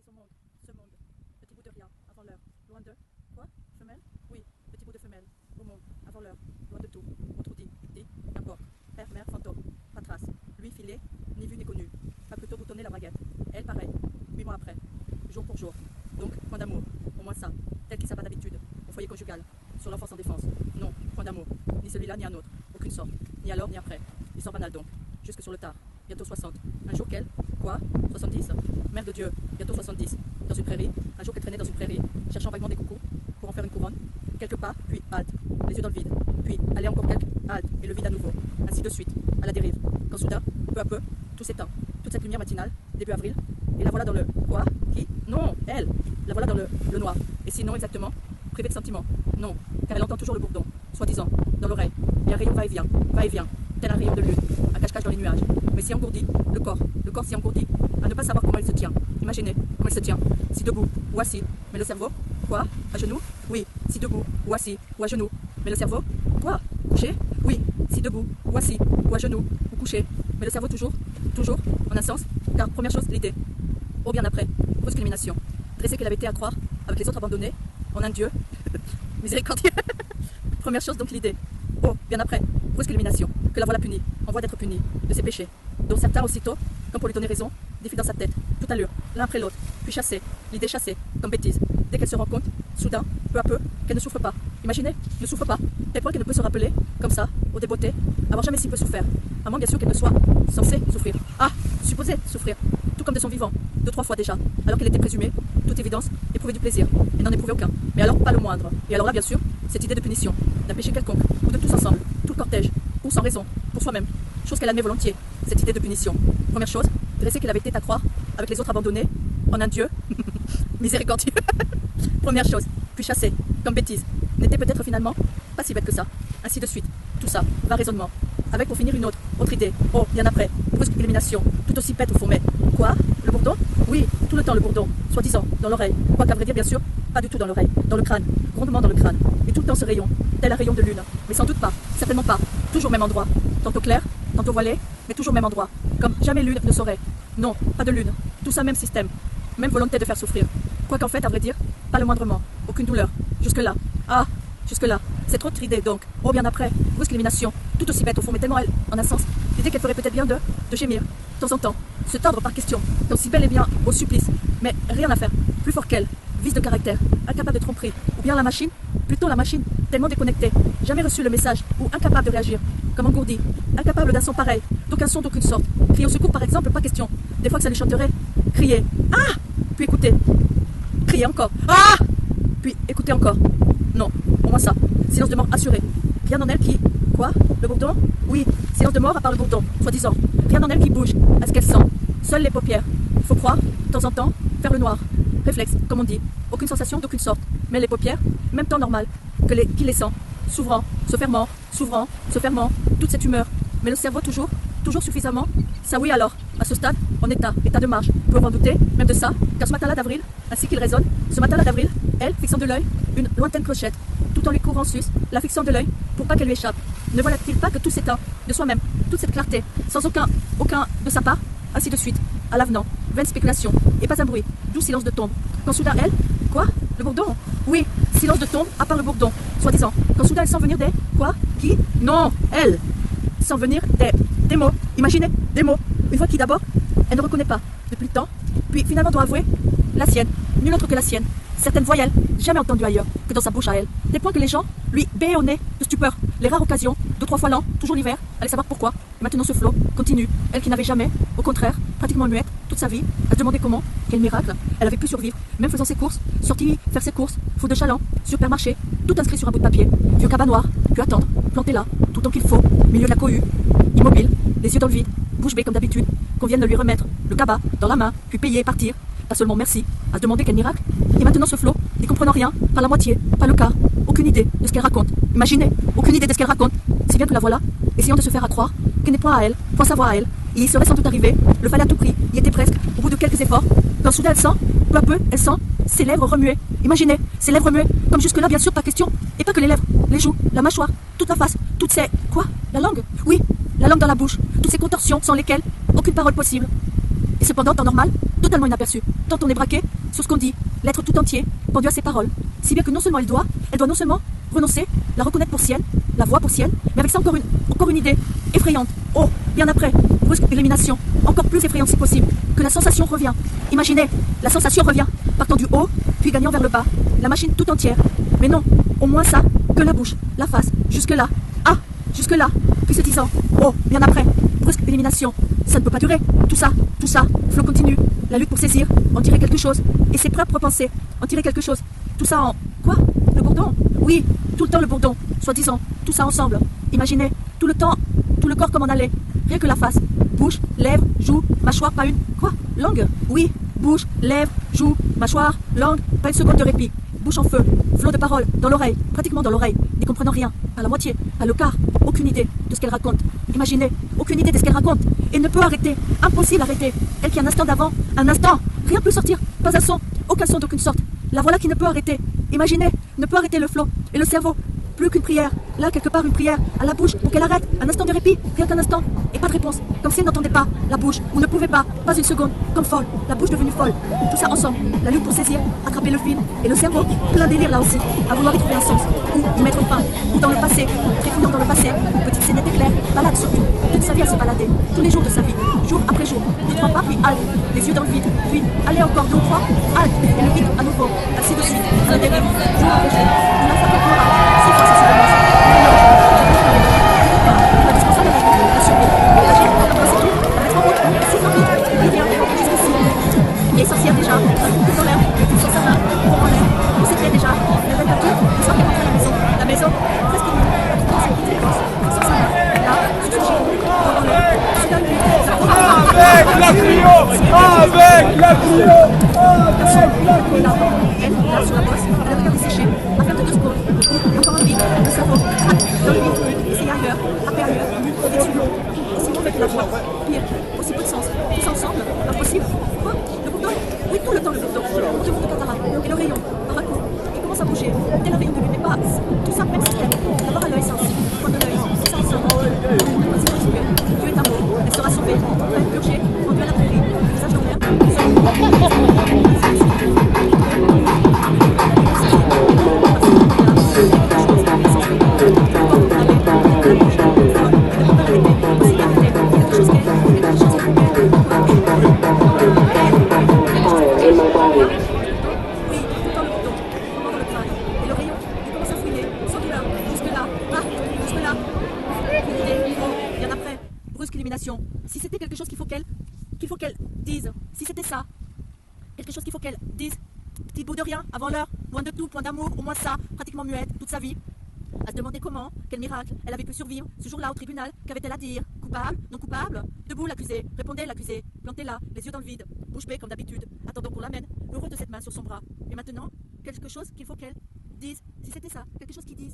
son monde, ce monde, petit bout de rien, avant l'heure, loin de, quoi, femelle? Oui, petit bout de femelle, au monde, avant l'heure, loin de tout, autre dit, n'importe, père, mère, fantôme, pas trace, lui filé, ni vu ni connu, pas plutôt boutonner la baguette, elle pareil, 8 mois après, jour pour jour, donc, point d'amour, au moins ça, tel qu'il s'abat d'habitude, au foyer conjugal, sur l'enfant sans défense, non, point d'amour, ni celui-là ni un autre, aucune sorte, ni alors ni après, il s'en banal donc, jusque sur le tard, bientôt 60, un jour qu'elle, quoi, 70, mère de Dieu, bientôt 70, dans une prairie, un jour qu'elle traînait dans une prairie, cherchant vaguement des coucous, pour en faire une couronne, quelques pas, puis halte, les yeux dans le vide, puis aller encore quelques, halte, et le vide à nouveau, ainsi de suite, à la dérive, quand soudain, peu à peu, tout s'éteint, toute cette lumière matinale, début avril, et la voilà dans le, quoi, qui, non, elle, la voilà dans le noir, et sinon exactement, privée de sentiments, non, car elle entend toujours le bourdon, soi-disant, dans l'oreille, et un rayon va-et-vient, tel un rayon de lune, à cache-cache dans les nuages, mais si engourdi, le corps si engourdi, à ne pas savoir comment il se tient, imaginez comment il se tient, si debout ou assis, mais le cerveau, quoi, à genoux, oui, si debout ou assis ou à genoux, mais le cerveau, quoi, couché, oui, si debout ou assis ou à genoux ou couché, mais le cerveau toujours, en un sens, car première chose, l'idée, oh bien après, brusque élimination, dressée qu'elle avait été à croire, avec les autres abandonnés, en un Dieu, miséricordieux, première chose donc l'idée, oh bien après, brusque élimination, que la voilà punie, en voie d'être punie, de ses péchés, dont certains aussitôt, comme pour lui donner raison, défilent dans sa tête, toute allure, l'un après l'autre, puis chassée, l'idée chassée, comme bêtise, dès qu'elle se rend compte, soudain, peu à peu, qu'elle ne souffre pas. Imaginez, ne souffre pas, tel point qu'elle ne peut se rappeler, comme ça, au débeauté, avoir jamais si peu souffert, à moins bien sûr qu'elle ne soit censée souffrir. Ah, supposée souffrir, tout comme de son vivant, 2-3 fois déjà, alors qu'elle était présumée, toute évidence, éprouver du plaisir, et n'en éprouvait aucun, mais alors pas le moindre. Et alors là, bien sûr, cette idée de punition, d'un péché quelconque, ou de tous ensemble, tout le cortège, ou sans raison, pour soi-même, chose qu'elle admet volontiers, cette idée de punition. Première chose, dressée qu'elle avait été à croire, avec les autres abandonnés, en un Dieu, miséricordieux. Première chose, puis chassée, comme bêtise, n'était peut-être finalement pas si bête que ça. Ainsi de suite, tout ça, va raisonnement. Avec pour finir une autre idée, oh, bien après, brusque élimination, tout aussi bête au fond, mais quoi, le bourdon? Oui, tout le temps le bourdon, soi-disant, dans l'oreille, quoiqu'à vrai dire bien sûr, pas du tout dans l'oreille, dans le crâne, grondement dans le crâne, et tout le temps ce rayon, tel un rayon de lune, mais sans doute pas, certainement pas, toujours même endroit, tantôt clair, tantôt voilé, mais toujours même endroit, comme jamais lune ne saurait. Non, pas de lune, tout ça même système, même volonté de faire souffrir, quoiqu'en fait, à vrai dire, pas le moindrement, aucune douleur, jusque-là, ah, jusque-là, cette autre idée donc, oh bien après, brusque élimination, tout aussi bête au fond, mais tellement elle, en un sens, l'idée qu'elle ferait peut-être bien de gémir, de temps en temps, se tordre par question, tant si bel et bien au supplice, mais rien à faire, plus fort qu'elle, vice de caractère, incapable de tromperie, ou bien la machine, plutôt la machine, tellement déconnectée, jamais reçu le message, ou incapable de réagir, comme engourdi, incapable d'un son pareil, d'aucun son d'aucune sorte, crier au secours par exemple, pas question, des fois que ça lui chanterait, crier, ah, puis écouter, crier encore, ah, puis écouter encore, non, au moins ça, silence de mort assuré, rien en elle qui, quoi, le bourdon? Oui, silence de mort à part le bourdon, soi-disant, rien en elle qui bouge, à ce qu'elle sent, seules les paupières, il faut croire, de temps en temps, faire le noir, réflexe, comme on dit, aucune sensation d'aucune sorte, mais les paupières, même temps normal, qui les sent, s'ouvrant, se fermant, toute cette humeur, mais le cerveau toujours suffisamment, ça oui alors, à ce stade, en état de marche, peut en douter, même de ça, car ce matin-là d'avril, ainsi qu'il résonne, ce matin-là d'avril, elle, fixant de l'œil, une lointaine clochette, tout en lui courant en Suisse, la fixant de l'œil, pour pas qu'elle lui échappe, ne voilà-t-il pas que tout s'éteint, de soi-même, toute cette clarté, sans aucun de sa part, ainsi de suite, à l'avenant, vaine spéculation, et pas un bruit, doux silence de tombe, quand soudain elle, quoi, le bourdon? Oui, silence de tombe, à part le bourdon, soi-disant, quand soudain elle sent venir des, quoi, qui? Non, elle, sent venir des mots, imaginez, des mots, une voix qui d'abord, elle ne reconnaît pas, depuis le temps, puis finalement doit avouer, la sienne, nulle autre que la sienne, certaines voyelles, jamais entendues ailleurs que dans sa bouche à elle, des points que les gens lui béaient au nez de stupeur, les rares occasions, 2-3 fois l'an, toujours l'hiver, allez savoir pourquoi, et maintenant ce flot continue, elle qui n'avait jamais, au contraire, pratiquement muette, toute sa vie, à se demander comment, quel miracle, elle avait pu survivre, même faisant ses courses, sortie faire ses courses, faute de chaland, supermarché, tout inscrit sur un bout de papier, vieux cabas noir, puis attendre, planté là, tout le temps qu'il faut, milieu de la cohue, immobile, les yeux dans le vide, bouche bée comme d'habitude, qu'on vienne de lui remettre le cabas dans la main, puis payer et partir, pas seulement merci, à se demander quel miracle, et maintenant ce flot, n'y comprenant rien, pas la moitié, pas le quart, aucune idée de ce qu'elle raconte, imaginez, aucune idée de ce qu'elle raconte, si bien que la voilà, essayant de se faire à croire qu'elle n'est point à elle, point savoir à elle, et il serait sans doute arrivé, le fallait à tout prix, y était presque, au bout de quelques efforts, quand soudain elle sent, peu à peu, elle sent ses lèvres remuer, imaginez, ses lèvres remuer, comme jusque-là bien sûr pas question, et pas que les lèvres, les joues, la mâchoire, toute la face, toutes ces, quoi, la langue, oui, la langue dans la bouche, toutes ces contorsions sans lesquelles aucune parole possible. Et cependant, temps normal, totalement inaperçu. Tant on est braqué, sur ce qu'on dit, l'être tout entier, pendu à ses paroles. Si bien que non seulement elle doit non seulement renoncer, la reconnaître pour sienne, la voix pour sienne, mais avec ça encore une idée effrayante. Oh, bien après, brusque élimination, encore plus effrayante si possible, que la sensation revient. Imaginez, la sensation revient, partant du haut, puis gagnant vers le bas, la machine tout entière. Mais non, au moins ça, que la bouche, la face, jusque-là. Ah, jusque-là, puis se disant, oh, bien après, brusque élimination, ça ne peut pas durer. Tout ça, flot continue, la lutte pour saisir, en tirer quelque chose, et ses propres pensées, en tirer quelque chose. Tout ça en... Quoi? Le bourdon? Oui, tout le temps le bourdon, soi-disant, tout ça ensemble. Imaginez, tout le temps, tout le corps comme en allait, rien que la face. Bouche, lèvres, joues, mâchoire, pas une... Quoi? Langue? Oui, bouche, lèvres, joues, mâchoire, langue, pas une seconde de répit. Bouche en feu, flot de paroles, dans l'oreille, pratiquement dans l'oreille, n'y comprenant rien, à la moitié, à le quart, aucune idée de ce qu'elle raconte. Imaginez, aucune idée de ce qu'elle raconte, et ne peut arrêter, impossible d'arrêter. Elle qui un instant d'avant, un instant, rien peut sortir, pas un son, aucun son d'aucune sorte. La voilà qui ne peut arrêter. Imaginez, ne peut arrêter le flot, et le cerveau, plus qu'une prière, là quelque part une prière, à la bouche, pour qu'elle arrête, un instant de répit, rien qu'un instant, et pas de réponse, comme si elle n'entendait pas, la bouche, ou ne pouvait pas une seconde, comme folle, la bouche devenue folle, tout ça ensemble, la lutte pour saisir, attraper le fil, et le cerveau, plein délire là aussi, à vouloir y trouver un sens, ou y mettre fin, ou dans le passé, tréfouillant dans le passé, petite scénette éclair, balade surtout, toute sa vie à se balader, tous les jours de sa vie, jour après jour, 2-3 pas, puis halte, les yeux dans le vide, puis aller encore 2 ou 3, halte, et le vide à nouveau, ainsi de suite, un délire, jour après jour, une fois comme morale, si fort ça se commence. Essentiel déjà, dans l'air, sur sa main, pour en l'air, on s'était déjà, il avait battu, il sortait rentrer à la maison, presque nue, dans sa petite écorce, sur sa main, là, sur son giron, dans l'air, soudain lui, avec la trio, elle, là, sur la bosse, elle avait regardé sécher, à faire de 2 secondes, encore un vide, le cerveau, crac, dans le vide, essayer ailleurs, après ailleurs, au-dessus de l'eau, aussi mauvais que la voix, pire, aussi peu de sens, tous ensemble, impossible, quoi? Oui, tout le temps le bourdon, on te montre de cataracte, et le rayon, par un coup, il commence à bouger, tel un rayon de lune, mais pas tout ça, même système, d'abord à l'œil sens, point de l'œil, tout ça ensemble, voici respirer, Dieu est amour, elle sera sauvée, prête, purgée, rendue à la prairie, le visage dans l'air, si c'était quelque chose qu'il faut qu'elle dise, si c'était ça, quelque chose qu'il faut qu'elle dise, petit bout de rien, avant l'heure, loin de tout, point d'amour, au moins ça, pratiquement muette, toute sa vie, à se demander comment, quel miracle, elle avait pu survivre ce jour-là au tribunal, qu'avait-elle à dire, coupable, non coupable, debout l'accusé, répondait l'accusé, planté là, les yeux dans le vide, bouche bée comme d'habitude, attendant qu'on l'amène, heureux de cette main sur son bras, et maintenant, quelque chose qu'il faut qu'elle dise, si c'était ça, quelque chose qui dit.